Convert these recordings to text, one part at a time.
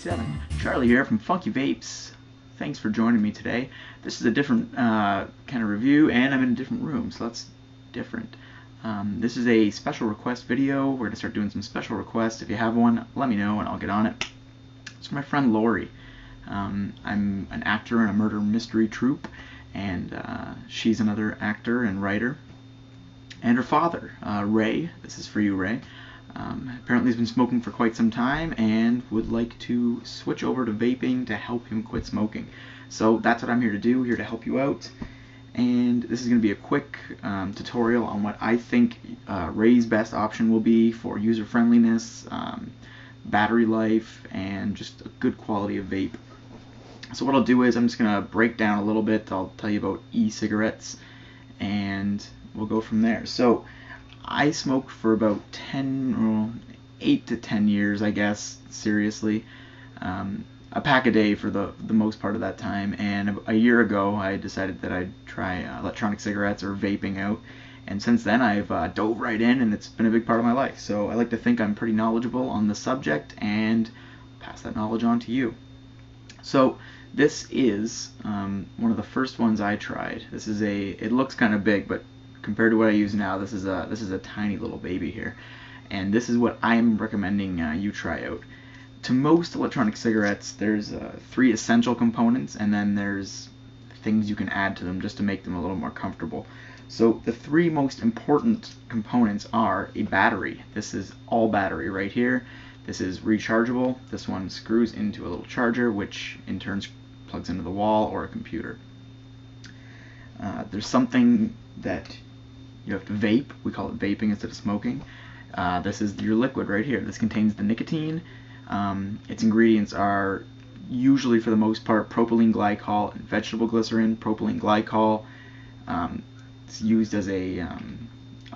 57. Charlie here from FunkyVapes. Thanks for joining me today. This is a different kind of review, and I'm in a different room, so that's different. This is a special request video. We're going to start doing some special requests. If you have one, let me know and I'll get on it. It's from my friend Lori. I'm an actor in a murder mystery troupe, and she's another actor and writer. And her father, Ray. This is for you, Ray. Apparently he's been smoking for quite some time and would like to switch over to vaping to help him quit smoking. So that's what I'm here to do, here to help you out. And this is going to be a quick tutorial on what I think Ray's best option will be for user friendliness, battery life, and just a good quality of vape. So what I'll do is I'm just going to break down a little bit. I'll tell you about e-cigarettes and we'll go from there. So I smoked for about 8 to 10 years, I guess, seriously. A pack a day for the most part of that time, and a year ago I decided that I'd try electronic cigarettes or vaping out, and since then I've dove right in, and it's been a big part of my life. So I like to think I'm pretty knowledgeable on the subject and pass that knowledge on to you. So this is one of the first ones I tried. This is it looks kind of big, but compared to what I use now, this is a tiny little baby here, and this is what I'm recommending you try out. To most electronic cigarettes, there's 3 essential components, and then there's things you can add to them just to make them a little more comfortable. So the 3 most important components are a battery. This is all battery right here. This is rechargeable. This one screws into a little charger, which in turn plugs into the wall or a computer. There's something that you have to vape. We call it vaping instead of smoking. This is your liquid right here. This contains the nicotine. Its ingredients are usually, for the most part, propylene glycol and vegetable glycerin. Propylene glycol, it's used as a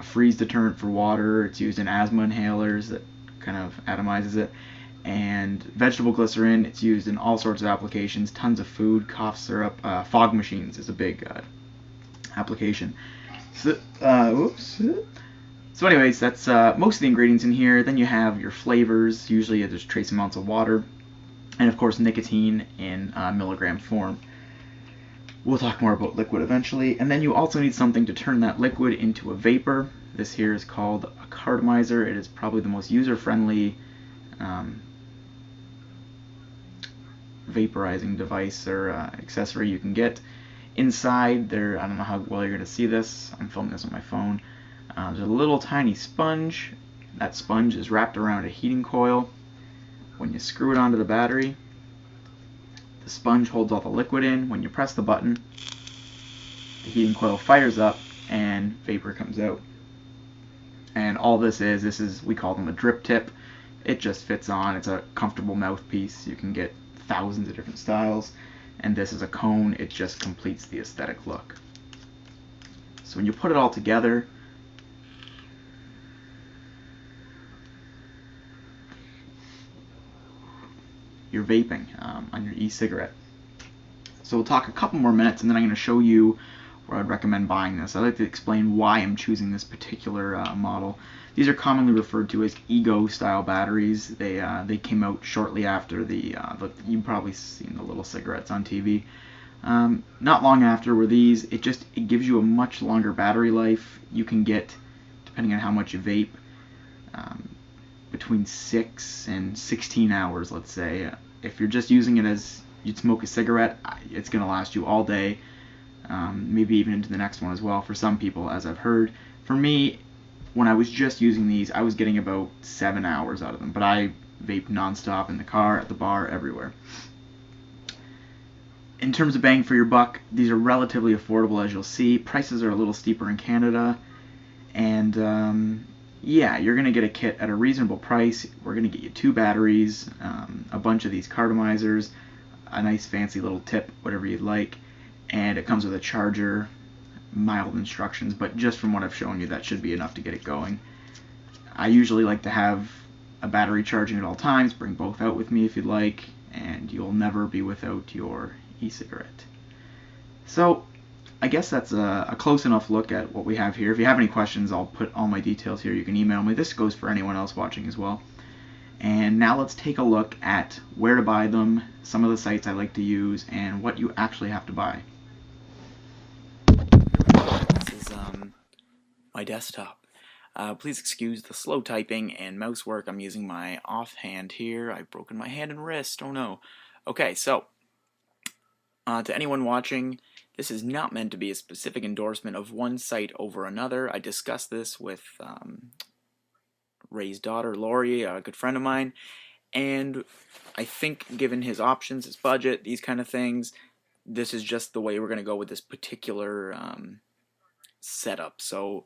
freeze deterrent for water. It's used in asthma inhalers that kind of atomizes it. And vegetable glycerin, it's used in all sorts of applications, tons of food, cough syrup, fog machines is a big application. So, So anyways, that's most of the ingredients in here. Then you have your flavors. Usually there's trace amounts of water. And of course nicotine in milligram form. We'll talk more about liquid eventually. And then you also need something to turn that liquid into a vapor. This here is called a cartomizer. It is probably the most user-friendly vaporizing device or accessory you can get. Inside there, I don't know how well you're going to see this. I'm filming this on my phone. There's a little tiny sponge. That sponge is wrapped around a heating coil. When you screw it onto the battery, the sponge holds all the liquid in. When you press the button, the heating coil fires up and vapor comes out. And all this is, we call them a drip tip. It just fits on. It's a comfortable mouthpiece. You can get thousands of different styles. And this is a cone. It just completes the aesthetic look. So when you put it all together, you're vaping on your e-cigarette. So we'll talk a couple more minutes, and then I'm going to show you where I'd recommend buying this. I'd like to explain why I'm choosing this particular model. These are commonly referred to as Ego style batteries. They came out shortly after you've probably seen the little cigarettes on TV. Not long after were these. It gives you a much longer battery life. You can get, depending on how much you vape, between 6 and 16 hours, let's say. If you're just using it as you'd smoke a cigarette, it's going to last you all day, maybe even into the next one as well for some people, as I've heard. For me, when I was just using these, I was getting about 7 hours out of them, but I vape nonstop in the car, at the bar, everywhere. In terms of bang for your buck, these are relatively affordable, as you'll see. Prices are a little steeper in Canada, and yeah, you're going to get a kit at a reasonable price. We're going to get you 2 batteries, a bunch of these cartomizers, a nice fancy little tip, whatever you'd like, and it comes with a charger, mild instructions, but just from what I've shown you, that should be enough to get it going. I usually like to have a battery charging at all times. Bring both out with me if you'd like, and you'll never be without your e-cigarette. So I guess that's a close enough look at what we have here. If you have any questions, I'll put all my details here. You can email me. This goes for anyone else watching as well. And now let's take a look at where to buy them, some of the sites I like to use, and what you actually have to buy. This is my desktop. Please excuse the slow typing and mouse work. I'm using my offhand here. I've broken my hand and wrist. Oh no. Okay, so to anyone watching, this is not meant to be a specific endorsement of one site over another. I discussed this with Ray's daughter, Lori, a good friend of mine, and I think given his options, his budget, these kind of things, this is just the way we're going to go with this particular setup. So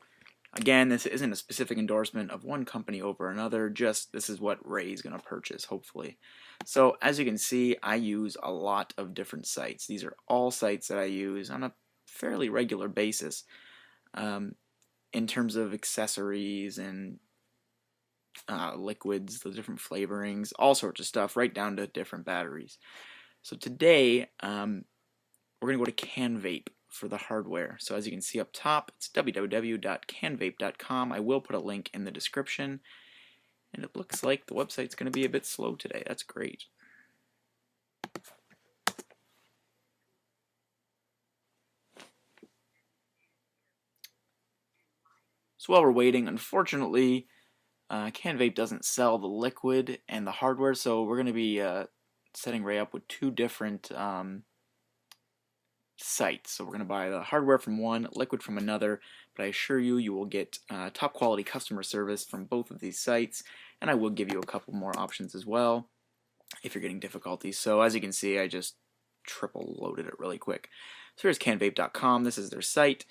again, this isn't a specific endorsement of one company over another, just this is what Ray's going to purchase, hopefully. So as you can see, I use a lot of different sites. These are all sites that I use on a fairly regular basis in terms of accessories and liquids, the different flavorings, all sorts of stuff, right down to different batteries. So today, we're going to go to Canvape for the hardware. So as you can see up top, it's www.canvape.com. I will put a link in the description. And it looks like the website's going to be a bit slow today. That's great. So while we're waiting, unfortunately, Canvape doesn't sell the liquid and the hardware, so we're going to be setting Ray up with two different sites. So we're going to buy the hardware from one, liquid from another, but I assure you, you will get top quality customer service from both of these sites, and I will give you a couple more options as well if you're getting difficulties. So as you can see, I just triple loaded it really quick. So here's canvape.com. This is their site.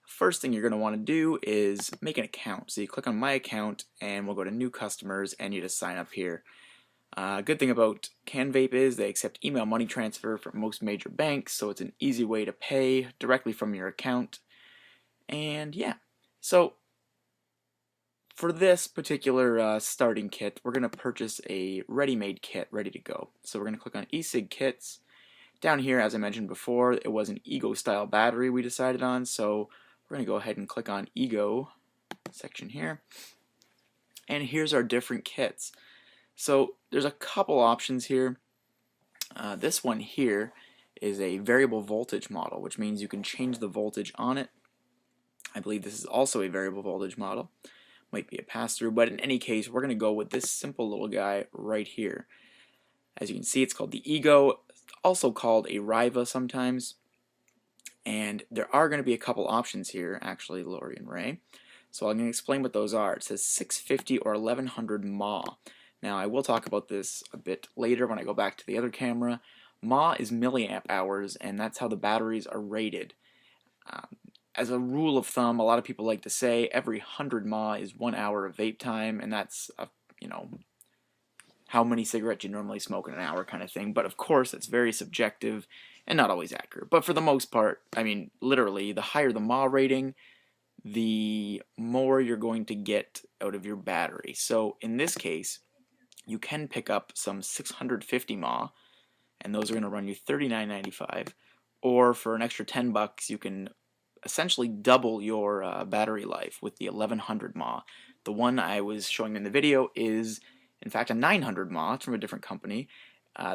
First thing you're going to want to do is make an account. So you click on my account and we'll go to new customers and you just sign up here. Good thing about Canvape is they accept email money transfer from most major banks, so it's an easy way to pay directly from your account. And yeah, so for this particular starting kit, we're going to purchase a ready-made kit ready to go. So we're going to click on e-cig kits. Down here, as I mentioned before, it was an Ego style battery we decided on, so we're going to go ahead and click on Ego section here. And here's our different kits. So there's a couple options here. This one here is a variable voltage model, which means you can change the voltage on it. I believe this is also a variable voltage model. Might be a pass-through, but in any case, we're going to go with this simple little guy right here. As you can see, it's called the Ego, also called a Riva sometimes. And there are going to be a couple options here, actually, Lori and Ray. So I'm going to explain what those are. It says 650 or 1100 mAh. Now, I will talk about this a bit later when I go back to the other camera. mAh is milliamp hours, and that's how the batteries are rated. As a rule of thumb, a lot of people like to say every 100 mAh is 1 hour of vape time, and that's, how many cigarettes you normally smoke in an hour kind of thing. But of course, it's very subjective and not always accurate. But for the most part, I mean, literally, the higher the mAh rating, the more you're going to get out of your battery. So in this case, you can pick up some 650 mAh, and those are going to run you $39.95. Or for an extra $10, you can essentially double your battery life with the 1100 mAh. The one I was showing in the video is, in fact, a 900 mAh. It's from a different company.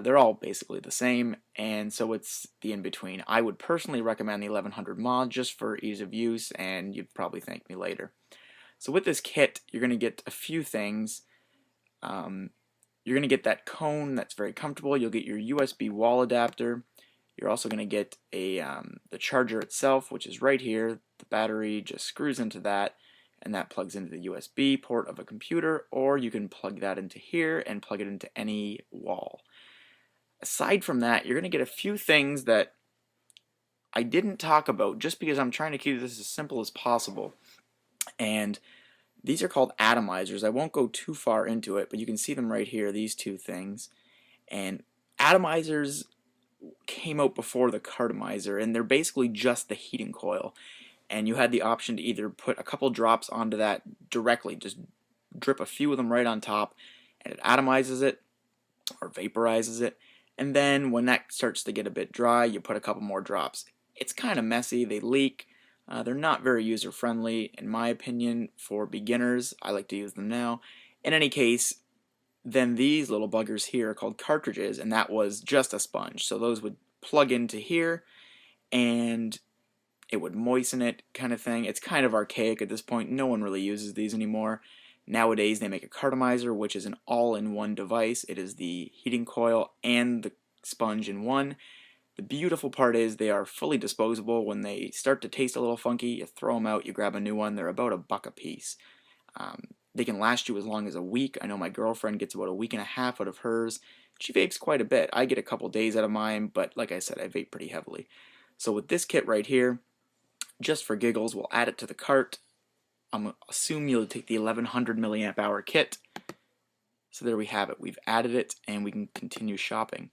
They're all basically the same, and so it's the in-between. I would personally recommend the 1100 mAh just for ease of use, and you'd probably thank me later. So with this kit, you're going to get a few things. You're going to get that cone that's very comfortable. You'll get your USB wall adapter. You're also going to get the charger itself, which is right here. The battery just screws into that, and that plugs into the USB port of a computer, or you can plug that into here and plug it into any wall. Aside from that, you're going to get a few things that I didn't talk about just because I'm trying to keep this as simple as possible. And these are called atomizers. I won't go too far into it, but you can see them right here, these two things. And atomizers came out before the cartomizer, and they're basically just the heating coil. And you had the option to either put a couple drops onto that directly, just drip a few of them right on top, and it atomizes it or vaporizes it. And then when that starts to get a bit dry, you put a couple more drops. It's kind of messy, they leak, they're not very user-friendly in my opinion for beginners. I like to use them now. In any case, Then these little buggers here are called cartridges, and that was just a sponge. So those would plug into here, and it would moisten it, kind of thing. It's kind of archaic at this point. No one really uses these anymore. Nowadays they make a cartomizer, which is an all-in-one device. It is the heating coil and the sponge in one. The beautiful part is they are fully disposable. When they start to taste a little funky, you throw them out, you grab a new one. They're about $1 a piece. They can last you as long as a week. I know my girlfriend gets about a week and a half out of hers. She vapes quite a bit. I get a couple days out of mine, but like I said, I vape pretty heavily. So with this kit right here, just for giggles, we'll add it to the cart. I'm going to assume you'll take the 1100 milliamp hour kit. So there we have it. We've added it, and we can continue shopping.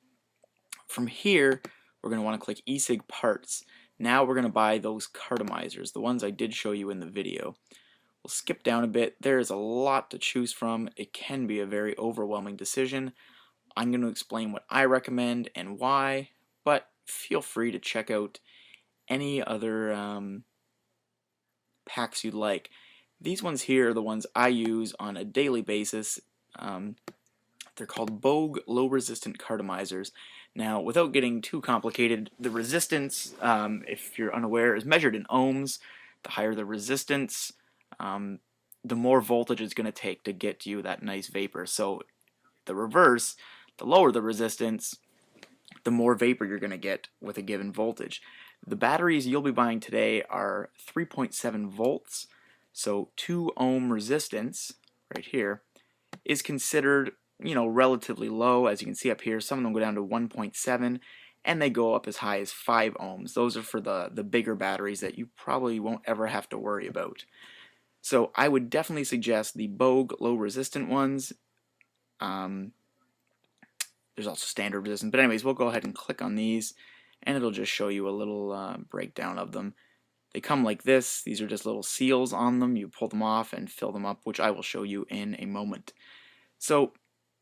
From here, we're going to want to click e-cig parts. Now we're going to buy those cartomizers, the ones I did show you in the video. We'll skip down a bit. There is a lot to choose from. It can be a very overwhelming decision. I'm going to explain what I recommend and why, but feel free to check out any other packs you'd like. These ones here are the ones I use on a daily basis. They're called Bogue low resistant cartomizers. Now, without getting too complicated, the resistance, if you're unaware, is measured in ohms. The higher the resistance, the more voltage it's going to take to get you that nice vapor. So the reverse, the lower the resistance, the more vapor you're going to get with a given voltage. The batteries you'll be buying today are 3.7 volts, so 2 ohm resistance right here is considered, you know, relatively low. As you can see up here, some of them go down to 1.7, and they go up as high as 5 ohms. Those are for the bigger batteries that you probably won't ever have to worry about. So I would definitely suggest the Bogue low resistant ones. There's also standard resistant, but anyways, we'll go ahead and click on these, and it'll just show you a little breakdown of them. They come like this. These are just little seals on them. You pull them off and fill them up, which I will show you in a moment. So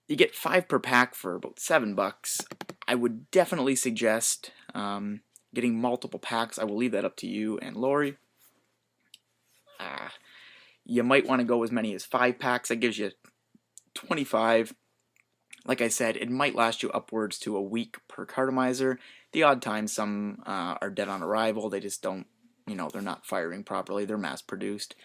you get 5 per pack for about $7. I would definitely suggest getting multiple packs. I will leave that up to you and Lori. You might want to go as many as 5 packs. That gives you 25. Like I said, it might last you upwards to a week per cartomizer. The odd time some are dead on arrival. They just don't, you know, they're not firing properly. They're mass produced.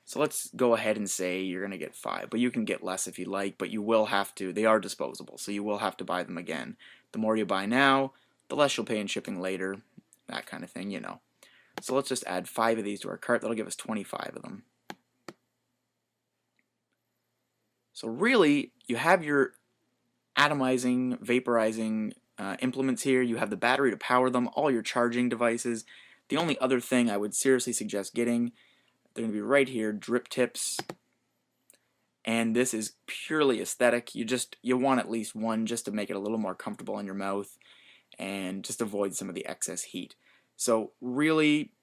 So let's go ahead and say you're going to get 5. But you can get less if you like, but you will have to. They are disposable, so you will have to buy them again. The more you buy now, the less you'll pay in shipping later. That kind of thing, you know. So let's just add 5 of these to our cart. That'll give us 25 of them. So really, you have your atomizing, vaporizing implements here. You have the battery to power them, all your charging devices. The only other thing I would seriously suggest getting, they're going to be right here, drip tips. And this is purely aesthetic. You want at least one just to make it a little more comfortable in your mouth and just avoid some of the excess heat. So really,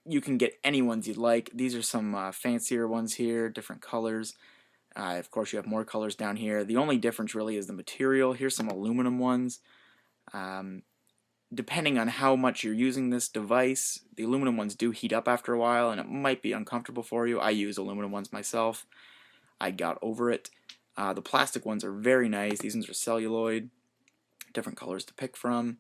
you can get any ones you'd like. These are some fancier ones here, different colors. Of course, you have more colors down here. The only difference really is the material. Here's some aluminum ones. Depending on how much you're using this device, the aluminum ones do heat up after a while, and it might be uncomfortable for you. I use aluminum ones myself. I got over it. The plastic ones are very nice. These ones are celluloid. Different colors to pick from.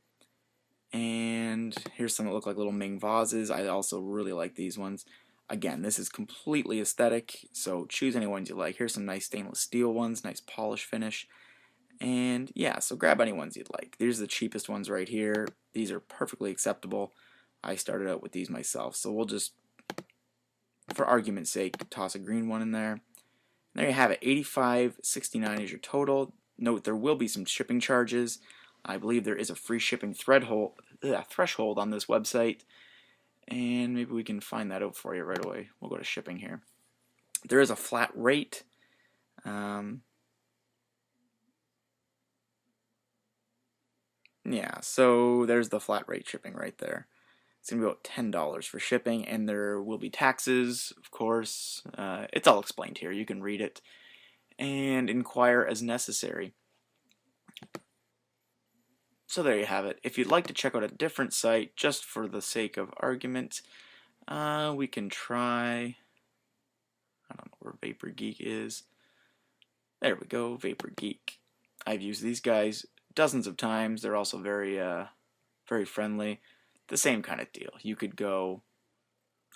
And here's some that look like little Ming vases. I also really like these ones. Again, this is completely aesthetic, so choose any ones you like. Here's some nice stainless steel ones, nice polish finish. And yeah, so grab any ones you'd like. These are the cheapest ones right here. These are perfectly acceptable. I started out with these myself, so we'll just, for argument's sake, toss a green one in there. And there you have it, $85.69 is your total. Note there will be some shipping charges. I believe there is a free shipping threshold on this website. And maybe we can find that out for you right away. We'll go to shipping here. There is a flat rate. Yeah, so there's the flat rate shipping right there. It's going to be about $10 for shipping, and there will be taxes, of course. It's all explained here. You can read it and inquire as necessary. So there you have it. If you'd like to check out a different site, just for the sake of argument, we can try, I don't know where Vapor Geek is. There we go, Vaper Geek. I've used these guys dozens of times. They're also very, very friendly. The same kind of deal. You could go.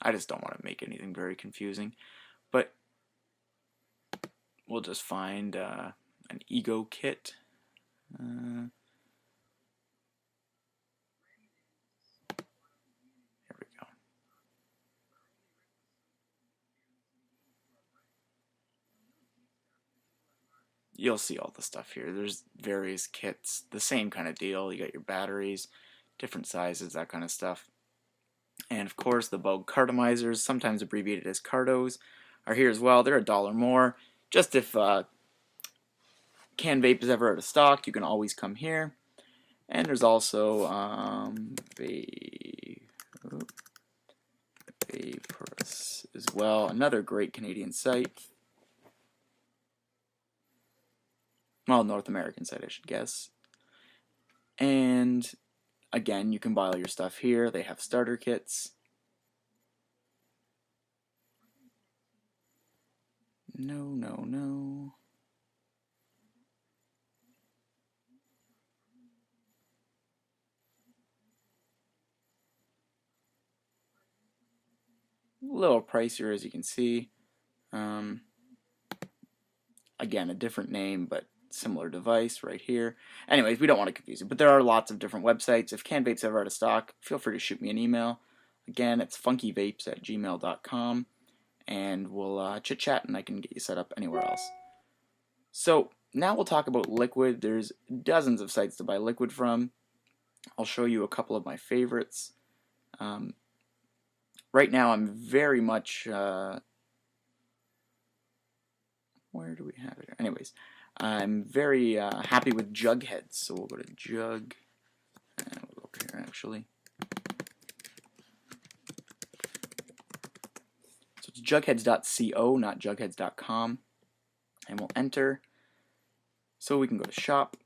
I just don't want to make anything very confusing, but we'll just find an ego kit. Here we go. You'll see all the stuff here. There's various kits, the same kind of deal. You got your batteries, different sizes, that kind of stuff. And of course, the Bogue cartomizers, sometimes abbreviated as cartos, are here as well. They're $1 more. Just if Canvape is ever out of stock, you can always come here. And there's also Vapers as well, another great Canadian site. Well, North American site, I should guess. And again, you can buy all your stuff here. They have starter kits. No. A little pricier, as you can see. Again, a different name, but similar device right here. Anyways, we don't want to confuse it, but there are lots of different websites. If Canvape's ever out of stock, feel free to shoot me an email. Again, it's FunkyVapes@gmail.com, and we'll chit-chat, and I can get you set up anywhere else. So now we'll talk about liquid. There's dozens of sites to buy liquid from. I'll show you a couple of my favorites. Right now, I'm very much... where do we have it? Anyways, I'm very happy with Jugheads. So we'll go to Jug. And we'll go over here, actually. So it's jugheads.co, not jugheads.com. And we'll enter. So we can go to shop.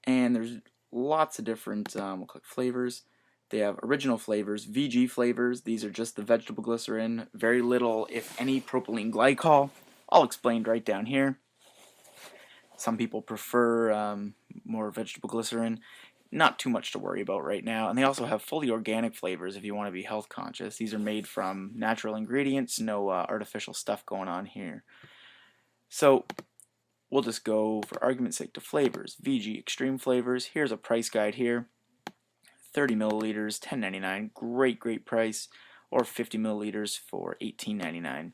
And there's lots of different, we'll click flavors. They have original flavors, VG flavors. These are just the vegetable glycerin. Very little, if any, propylene glycol. All explained right down here. Some people prefer more vegetable glycerin. Not too much to worry about right now. And they also have fully organic flavors if you want to be health conscious. These are made from natural ingredients, no artificial stuff going on here. So we'll just go, for argument's sake, to flavors. VG Extreme Flavors. Here's a price guide here. 30 milliliters, $10.99. Great price. Or 50 milliliters for $18.99.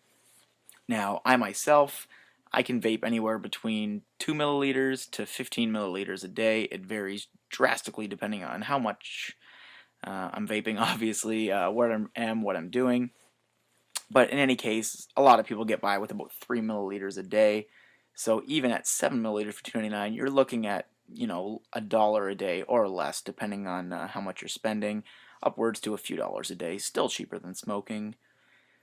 Now, I myself, I can vape anywhere between 2 milliliters to 15 milliliters a day. It varies drastically depending on how much I'm vaping, obviously, what I'm doing. But in any case, a lot of people get by with about 3 milliliters a day. So even at 7 milliliters for $2.99, you're looking at, you know, $1 a day or less, depending on how much you're spending, upwards to a few dollars a day. Still cheaper than smoking.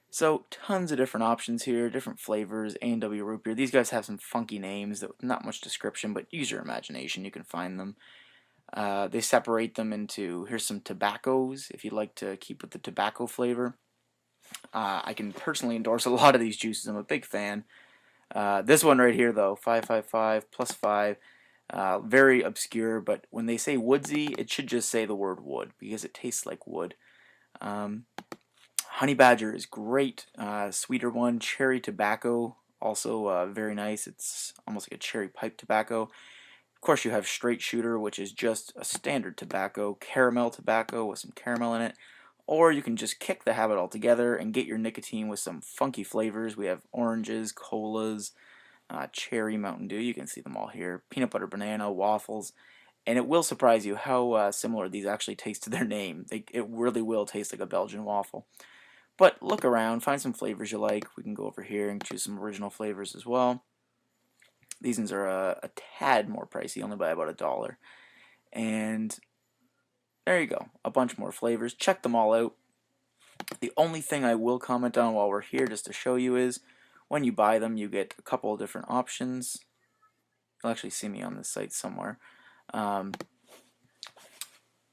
So tons of different options here, different flavors. A&W Root Beer. These guys have some funky names, that not much description, but use your imagination, you can find them. They separate them into, here's some tobaccos, if you'd like to keep with the tobacco flavor. I can personally endorse a lot of these juices, I'm a big fan. This one right here though, 555 plus 5, very obscure, but when they say woodsy, it should just say the word wood, because it tastes like wood. Honey Badger is great, sweeter one. Cherry Tobacco, also very nice. It's almost like a cherry pipe tobacco. Of course, you have Straight Shooter, which is just a standard tobacco. Caramel tobacco with some caramel in it. Or you can just kick the habit altogether and get your nicotine with some funky flavors. We have oranges, colas, cherry, Mountain Dew. You can see them all here. Peanut butter, banana, waffles. And it will surprise you how similar these actually taste to their name. It really will taste like a Belgian waffle. But look around, find some flavors you like. We can go over here and choose some original flavors as well. These ones are a tad more pricey, only by about $1. And there you go, a bunch more flavors. Check them all out. The only thing I will comment on while we're here, just to show you, is when you buy them, you get a couple of different options. You'll actually see me on this site somewhere. And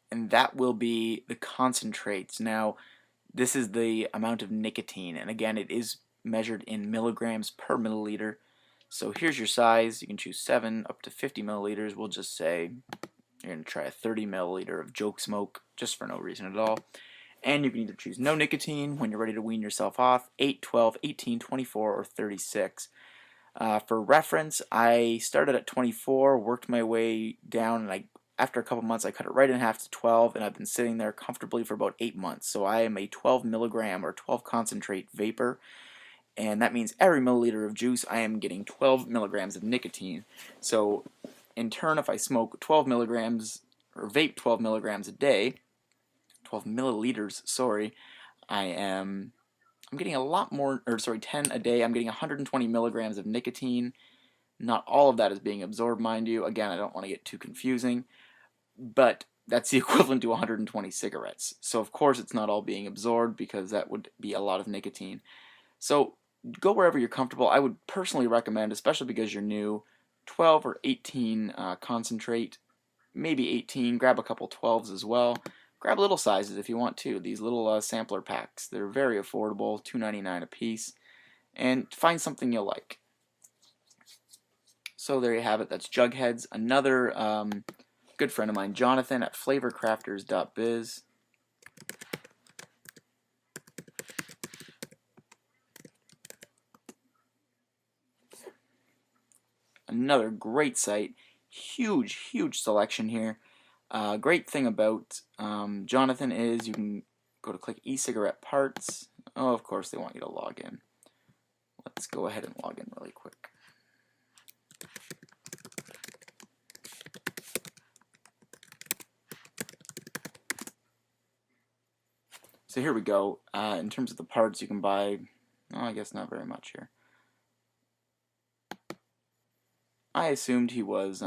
that will be the concentrates. Now, this is the amount of nicotine, and again, it is measured in milligrams per milliliter. So here's your size. You can choose 7 up to 50 milliliters. We'll just say you're going to try a 30 milliliter of joke smoke just for no reason at all. And you can either choose no nicotine when you're ready to wean yourself off, 8, 12, 18, 24, or 36. For reference, I started at 24, worked my way down, and after a couple months I cut it right in half to 12, and I've been sitting there comfortably for about 8 months. So I am a 12 milligram or 12 concentrate vapor, and that means every milliliter of juice I am getting 12 milligrams of nicotine. So in turn, if I smoke 12 milligrams or vape 12 milligrams a day, 12 milliliters, sorry, I'm getting a lot more, or sorry, 10 a day. I'm getting 120 milligrams of nicotine. Not all of that is being absorbed, mind you. Again, I don't want to get too confusing, but that's the equivalent to 120 cigarettes. So of course it's not all being absorbed because that would be a lot of nicotine. So go wherever you're comfortable. I would personally recommend, especially because you're new, 12 or 18 concentrate, maybe 18. Grab a couple 12s as well. Grab little sizes if you want to. These little sampler packs. They're very affordable, $2.99 a piece. And find something you'll like. So there you have it. That's Jugheads. Another good friend of mine, Jonathan at FlavorCrafters.biz. Another great site. Huge selection here. Great thing about Jonathan is you can go to click e-cigarette parts. Oh, of course they want you to log in. Let's go ahead and log in really quick. So here we go. In terms of the parts you can buy, I guess not very much here. I assumed he was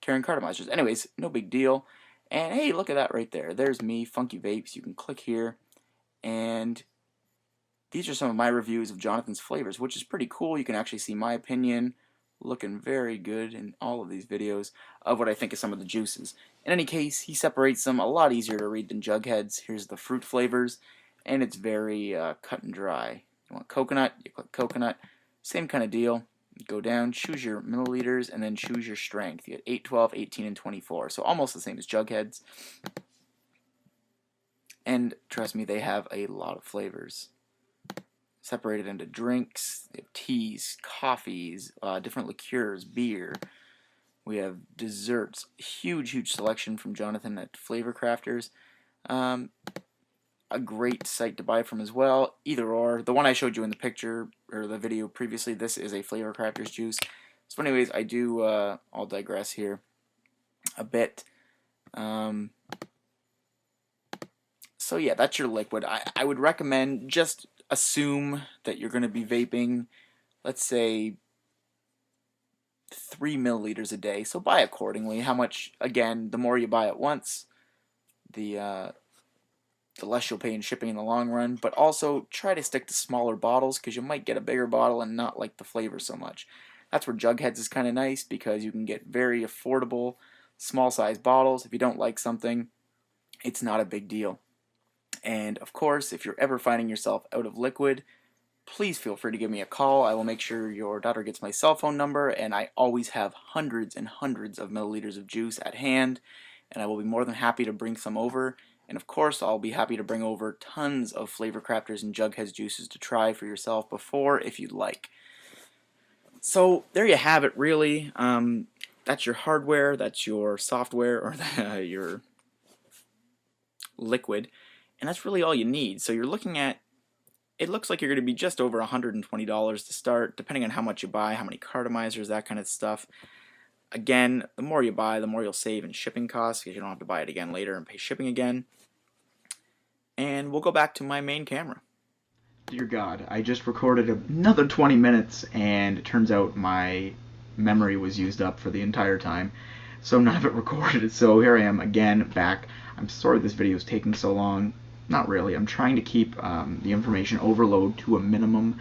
carrying cartomizers. Anyways, no big deal. And hey, look at that right there. There's me, FunkyVapes. You can click here, and these are some of my reviews of Jonathan's flavors, which is pretty cool. You can actually see my opinion, looking very good in all of these videos, of what I think of some of the juices. In any case, he separates them a lot easier to read than Jugheads. Here's the fruit flavors, and it's very cut and dry. You want coconut, you click coconut. Same kind of deal. Go down, choose your milliliters, and then choose your strength. You get 8, 12, 18, and 24. So almost the same as Jugheads. And trust me, they have a lot of flavors. Separated into drinks, they have teas, coffees, different liqueurs, beer. We have desserts. Huge selection from Jonathan at FlavorCrafters. A great site to buy from as well. Either or. The one I showed you in the picture or the video previously, this is a FlavorCrafters juice. So anyways, I'll digress here a bit. So yeah, that's your liquid. I would recommend just assume that you're going to be vaping, let's say, 3 milliliters a day. So buy accordingly. How much? Again, the more you buy at once, the less you'll pay in shipping in the long run. But also try to stick to smaller bottles because you might get a bigger bottle and not like the flavor so much. That's where Jugheads is kind of nice because you can get very affordable, small size bottles. If you don't like something, it's not a big deal. And of course, if you're ever finding yourself out of liquid, please feel free to give me a call. I will make sure your daughter gets my cell phone number, and I always have hundreds and hundreds of milliliters of juice at hand, and I will be more than happy to bring some over. And of course, I'll be happy to bring over tons of FlavorCrafters and Jugheads juices to try for yourself before, if you'd like. So there you have it, really. That's your hardware, that's your software, or your liquid. And that's really all you need. So you're looking at, it looks like you're going to be just over $120 to start, depending on how much you buy, how many cartomizers, that kind of stuff. Again, the more you buy, the more you'll save in shipping costs, because you don't have to buy it again later and pay shipping again. And we'll go back to my main camera. Dear God, I just recorded another 20 minutes, and it turns out my memory was used up for the entire time, so none of it recorded. So here I am again, back. I'm sorry this video is taking so long. Not really. I'm trying to keep the information overload to a minimum,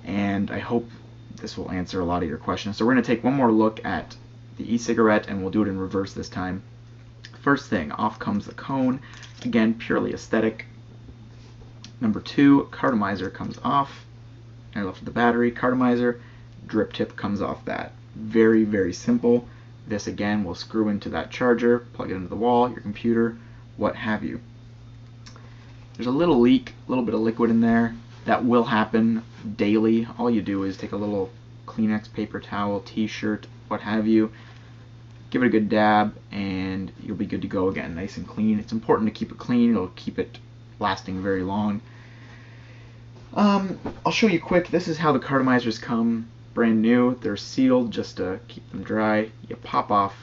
and I hope this will answer a lot of your questions. So we're going to take one more look at the e-cigarette, and we'll do it in reverse this time. First thing, off comes the cone. Again, purely aesthetic. Number 2, cartomizer comes off. I left with the battery, cartomizer, drip tip comes off that. Very, very simple. This again will screw into that charger, plug it into the wall, your computer, what have you. There's a little leak, a little bit of liquid in there. That will happen daily. All you do is take a little Kleenex paper towel, t-shirt, what have you, give it a good dab, and you'll be good to go again, nice and clean. It's important to keep it clean. It'll keep it lasting very long. I'll show you quick. This is how the cartomizers come brand new. They're sealed just to keep them dry. You pop off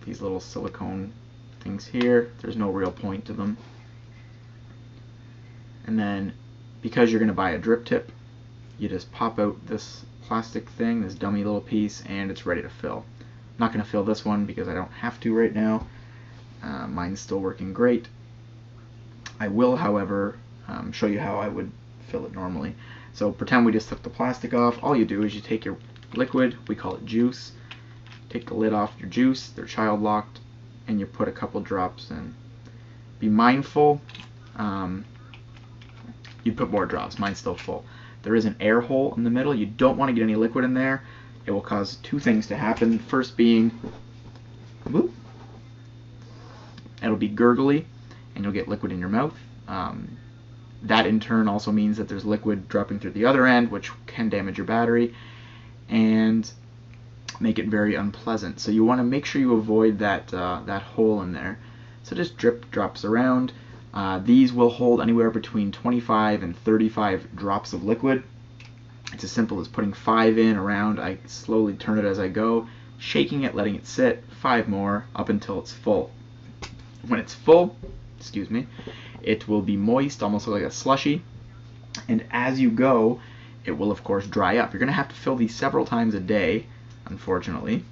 these little silicone things here. There's no real point to them. And then, because you're going to buy a drip tip, you just pop out this plastic thing, this dummy little piece, and it's ready to fill. I'm not going to fill this one because I don't have to right now. Mine's still working great. I will, however, show you how I would fill it normally. So pretend we just took the plastic off. All you do is you take your liquid, we call it juice, take the lid off your juice, they're child locked, and you put a couple drops in. Be mindful, you put more drops, mine's still full. There is an air hole in the middle. You don't want to get any liquid in there. It will cause two things to happen. First being, whoop, it'll be gurgly, and you'll get liquid in your mouth. That in turn also means that there's liquid dropping through the other end, which can damage your battery and make it very unpleasant. So you want to make sure you avoid that that hole in there. So just drip drops around. These will hold anywhere between 25 and 35 drops of liquid. It's as simple as putting 5 in around. I slowly turn it as I go, shaking it, letting it sit, 5 more up until it's full. When it's full, excuse me, it will be moist, almost like a slushy, and as you go, it will of course dry up. You're going to have to fill these several times a day, unfortunately,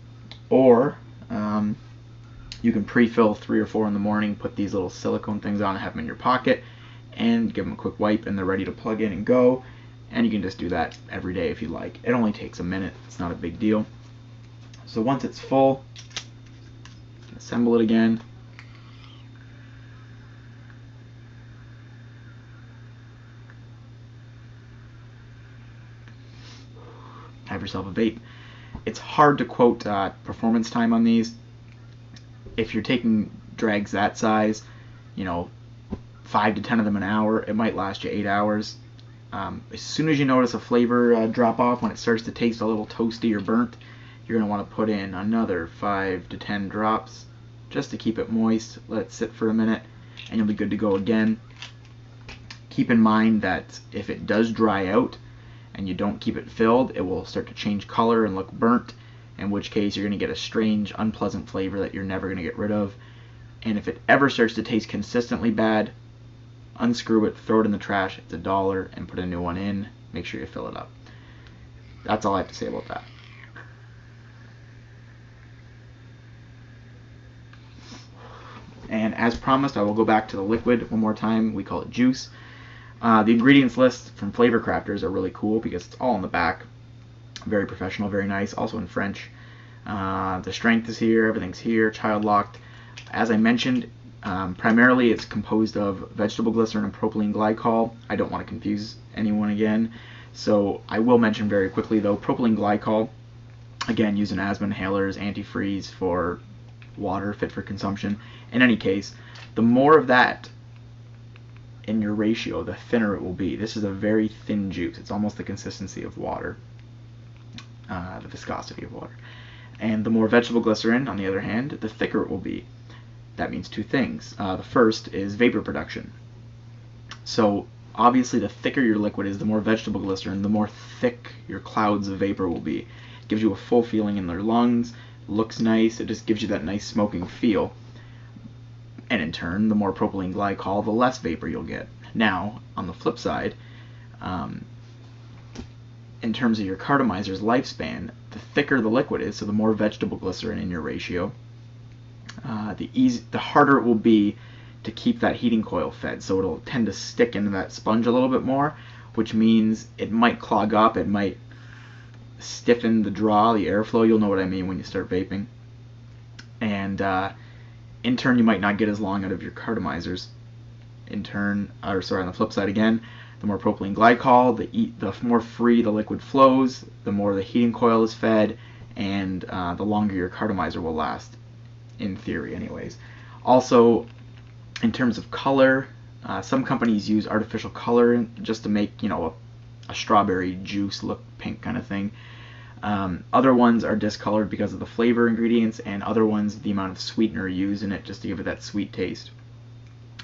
or you can pre-fill 3 or 4 in the morning, put these little silicone things on, have them in your pocket, and give them a quick wipe, and they're ready to plug in and go. And you can just do that every day if you like. It only takes a minute. It's not a big deal. So once it's full, assemble it again. Have yourself a vape. It's hard to quote performance time on these. If you're taking drags that size, 5 to 10 of them an hour, it might last you 8 hours. As soon as you notice a flavor drop off, when it starts to taste a little toasty or burnt, you're going to want to put in another 5 to 10 drops just to keep it moist. Let it sit for a minute, and you'll be good to go again. Keep in mind that if it does dry out and you don't keep it filled, it will start to change color and look burnt, in which case you're going to get a strange, unpleasant flavor that you're never going to get rid of. And if it ever starts to taste consistently bad, unscrew it, throw it in the trash. It's $1, and put a new one in. Make sure you fill it up. That's all I have to say about that. And as promised, I will go back to the liquid one more time. We call it juice. The ingredients list from FlavorCrafters are really cool because it's all in the back. Very professional, very nice. Also in French. The strength is here. Everything's here. Child locked. As I mentioned, primarily it's composed of vegetable glycerin and propylene glycol. I don't want to confuse anyone again. So I will mention very quickly though, propylene glycol, again used in asthma inhalers, antifreeze for water fit for consumption. In any case, the more of that in your ratio, the thinner it will be. This is a very thin juice. It's almost the consistency of water, the viscosity of water. And the more vegetable glycerin, on the other hand, the thicker it will be. That means two things. The first is vapor production. So obviously the thicker your liquid is, the more vegetable glycerin, the more thick your clouds of vapor will be. It gives you a full feeling in their lungs, looks nice, it just gives you that nice smoking feel. And in turn, the more propylene glycol, the less vapor you'll get. Now, on the flip side, in terms of your cartomizer's lifespan, the thicker the liquid is, so the more vegetable glycerin in your ratio, the harder it will be to keep that heating coil fed. So it'll tend to stick into that sponge a little bit more, which means it might clog up, it might stiffen the draw, the airflow. You'll know what I mean when you start vaping. And in turn, you might not get as long out of your cartomizers. On the flip side again, the The more propylene glycol, the more free the liquid flows, the more the heating coil is fed, and the longer your cartomizer will last, in theory anyways. Also, in terms of color, some companies use artificial color just to make, you know, a strawberry juice look pink kind of thing. Other ones are discolored because of the flavor ingredients, and other ones the amount of sweetener used in it just to give it that sweet taste.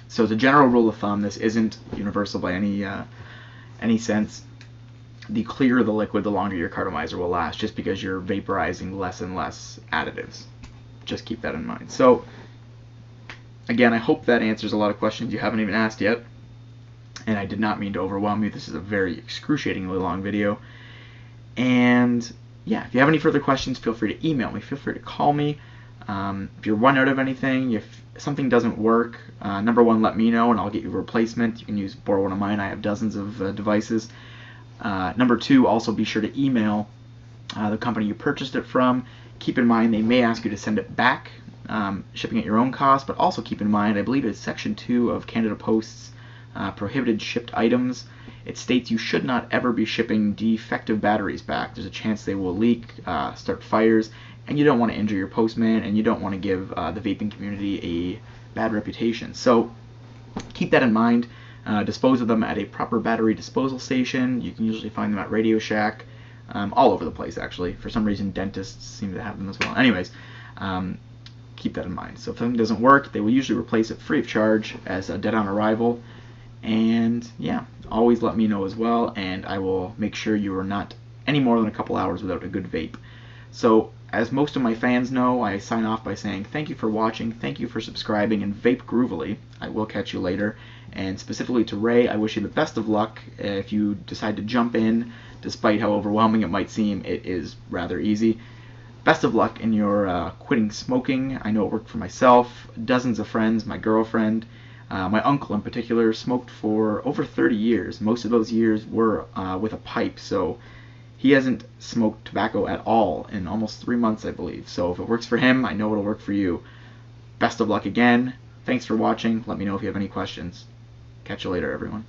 So as a general rule of thumb, this isn't universal by any sense. The clearer the liquid, the longer your cartomizer will last, just because you're vaporizing less and less additives. Just keep that in mind. So again, I hope that answers a lot of questions you haven't even asked yet. And I did not mean to overwhelm you. This is a very excruciatingly long video. And yeah, if you have any further questions, feel free to email me. Feel free to call me. If you run out of anything, if something doesn't work, number one, let me know and I'll get you a replacement. You can borrow one of mine. I have dozens of devices. Number two, also be sure to email the company you purchased it from. Keep in mind they may ask you to send it back, shipping at your own cost, but also keep in mind, I believe it's Section 2 of Canada Post's prohibited shipped items. It states you should not ever be shipping defective batteries back. There's a chance they will leak, start fires, and you don't want to injure your postman, and you don't want to give the vaping community a bad reputation. So keep that in mind. Dispose of them at a proper battery disposal station. You can usually find them at Radio Shack, all over the place actually. For some reason dentists seem to have them as well. Anyways, keep that in mind. So if something doesn't work, they will usually replace it free of charge as a dead on arrival. And yeah, always let me know as well, and I will make sure you are not any more than a couple hours without a good vape. So as most of my fans know, I sign off by saying thank you for watching, thank you for subscribing, and Vape Groovily. I will catch you later. And specifically to Ray, I wish you the best of luck. If you decide to jump in, despite how overwhelming it might seem, it is rather easy. Best of luck in your quitting smoking. I know it worked for myself, dozens of friends, my girlfriend, my uncle in particular, smoked for over 30 years. Most of those years were with a pipe, so he hasn't smoked tobacco at all in almost 3 months, I believe. So if it works for him, I know it'll work for you. Best of luck again. Thanks for watching. Let me know if you have any questions. Catch you later, everyone.